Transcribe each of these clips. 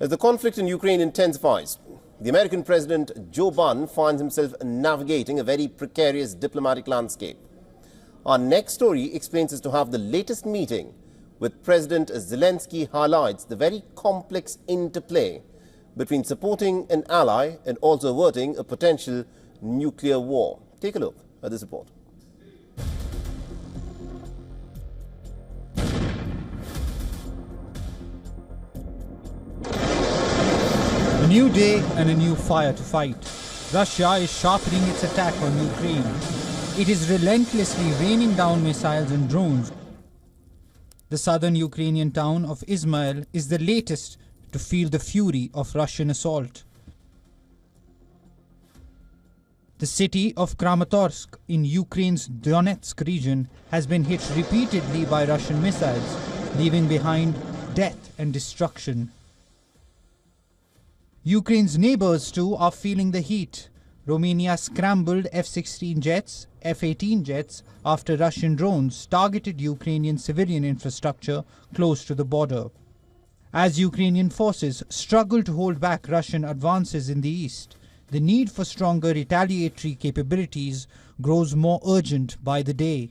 As the conflict in Ukraine intensifies, the American President Joe Biden finds himself navigating a very precarious diplomatic landscape. Our next story explains as to how the latest meeting with President Zelensky highlights the very complex interplay between supporting an ally and also averting a potential nuclear war. Take a look at this report. A new day and a new fire to fight. Russia is sharpening its attack on Ukraine. It is relentlessly raining down missiles and drones. The southern Ukrainian town of Izmail is the latest to feel the fury of Russian assault. The city of Kramatorsk in Ukraine's Donetsk region has been hit repeatedly by Russian missiles, leaving behind death and destruction. Ukraine's neighbors too are feeling the heat. Romania scrambled F-16 jets, F-18 jets after Russian drones targeted Ukrainian civilian infrastructure close to the border. As Ukrainian forces struggle to hold back Russian advances in the east, the need for stronger retaliatory capabilities grows more urgent by the day.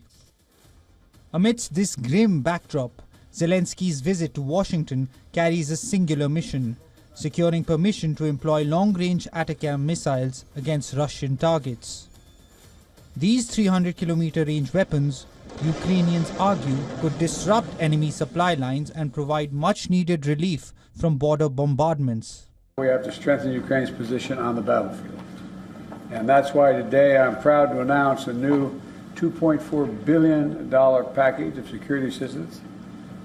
Amidst this grim backdrop, Zelensky's visit to Washington carries a singular mission: securing permission to employ long-range ATACMS missiles against Russian targets. These 300-kilometer range weapons, Ukrainians argue, could disrupt enemy supply lines and provide much-needed relief from border bombardments. We have to strengthen Ukraine's position on the battlefield. And that's why today I'm proud to announce a new $2.4 billion package of security assistance.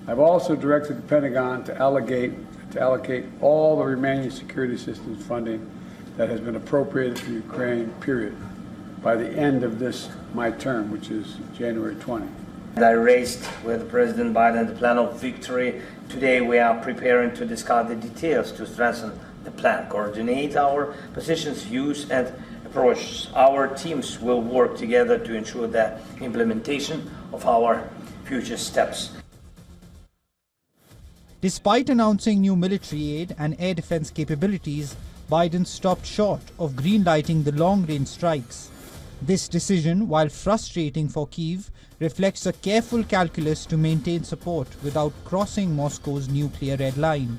I've also directed the Pentagon to allocate all the remaining security assistance funding that has been appropriated to Ukraine, period, by the end of my term, which is January 20. I raised with President Biden the plan of victory. Today we are preparing to discuss the details to strengthen the plan, coordinate our positions, views and approaches. Our teams will work together to ensure the implementation of our future steps. Despite announcing new military aid and air defense capabilities, Biden stopped short of greenlighting the long-range strikes. This decision, while frustrating for Kyiv, reflects a careful calculus to maintain support without crossing Moscow's nuclear red line.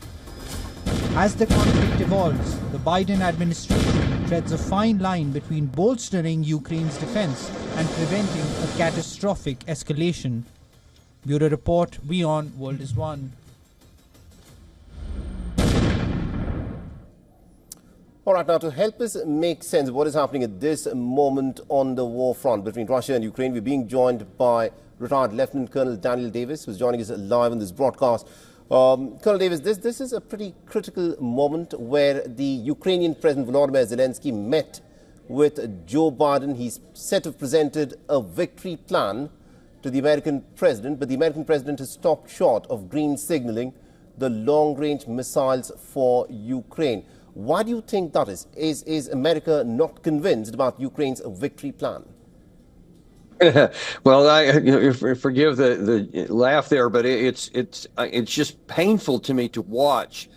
As the conflict evolves, the Biden administration treads a fine line between bolstering Ukraine's defense and preventing a catastrophic escalation. Bureau Report, WION, World is One. All right, now to help us make sense of what is happening at this moment on the war front between Russia and Ukraine, we're being joined by retired Lieutenant Colonel Daniel Davis, who's joining us live on this broadcast. Colonel Davis, this is a pretty critical moment where the Ukrainian President Volodymyr Zelensky met with Joe Biden. He's said to have presented a victory plan to the American president, but the American president has stopped short of green signaling the long-range missiles for Ukraine. Why do you think that is? Is America not convinced about Ukraine's victory plan? Well, forgive the laugh there, but it's just painful to me to watch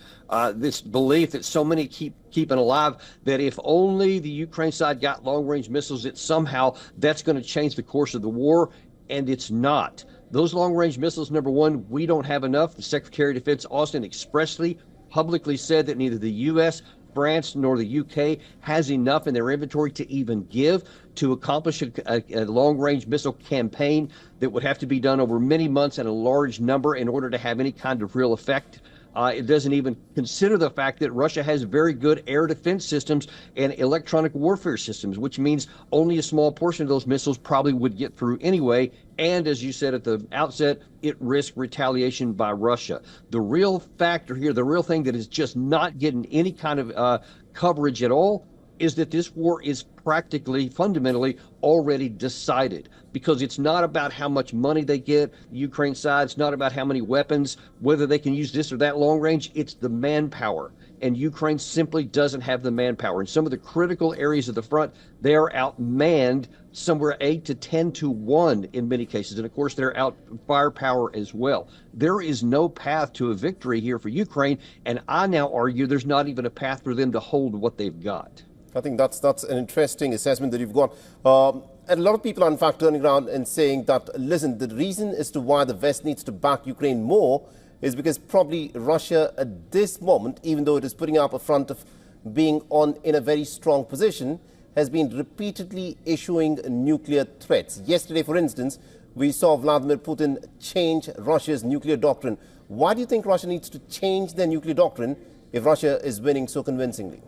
this belief that so many keeping alive, that if only the Ukraine side got long-range missiles, that somehow that's going to change the course of the war, and it's not. Those long-range missiles, number one, we don't have enough. The Secretary of Defense Austin expressly publicly said that neither the U.S., France, nor the U.K. has enough in their inventory to even give to accomplish a long-range missile campaign that would have to be done over many months and a large number in order to have any kind of real effect. It doesn't even consider the fact that Russia has very good air defense systems and electronic warfare systems, which means only a small portion of those missiles probably would get through anyway. And as you said at the outset, it risks retaliation by Russia. The real factor here, the real thing that is just not getting any kind of coverage at all, is that this war is practically, fundamentally already decided, because it's not about how much money they get, the Ukraine side, it's not about how many weapons, whether they can use this or that long range, it's the manpower. And Ukraine simply doesn't have the manpower. In some of the critical areas of the front, they are outmanned somewhere 8 to 10 to 1 in many cases. And of course, they're out firepower as well. There is no path to a victory here for Ukraine. And I now argue there's not even a path for them to hold what they've got. I think that's an interesting assessment that you've got. And a lot of people are in fact turning around and saying that, listen, the reason as to why the West needs to back Ukraine more is because probably Russia at this moment, even though it is putting up a front of being in a very strong position, has been repeatedly issuing nuclear threats. Yesterday, for instance, we saw Vladimir Putin change Russia's nuclear doctrine. Why do you think Russia needs to change their nuclear doctrine if Russia is winning so convincingly?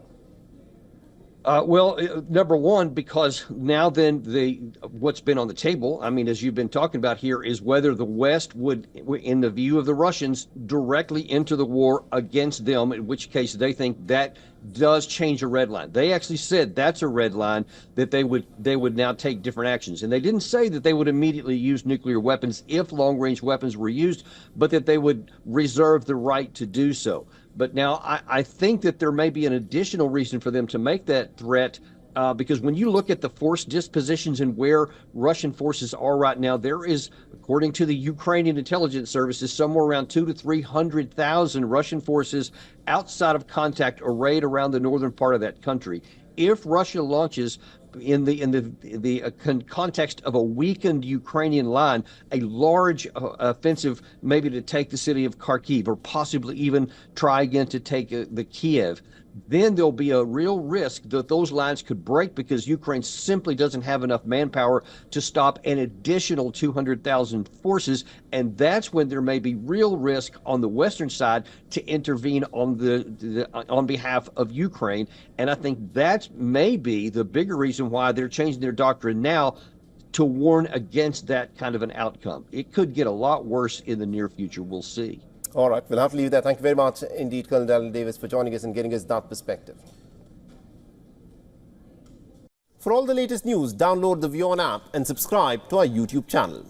Well, number one, because now then what's been on the table, I mean, as you've been talking about here, is whether the West would, in the view of the Russians, directly enter the war against them, in which case they think that does change a red line. They actually said that's a red line, that they would now take different actions. And they didn't say that they would immediately use nuclear weapons if long-range weapons were used, but that they would reserve the right to do so. But now I think that there may be an additional reason for them to make that threat, because when you look at the force dispositions and where Russian forces are right now, there is, according to the Ukrainian intelligence services, somewhere around 200,000 to 300,000 Russian forces outside of contact arrayed around the northern part of that country. If Russia launches in the context of a weakened Ukrainian line, a large offensive, maybe to take the city of Kharkiv, or possibly even try again to take the Kiev, then there'll be a real risk that those lines could break, because Ukraine simply doesn't have enough manpower to stop an additional 200,000 forces. And that's when there may be real risk on the Western side to intervene on on behalf of Ukraine. And I think that may be the bigger reason why they're changing their doctrine now, to warn against that kind of an outcome. It could get a lot worse in the near future. We'll see. All right, we'll have to leave it there. Thank you very much indeed, Colonel Daniel Davis, for joining us and getting us that perspective. For all the latest news, download the WION app and subscribe to our YouTube channel.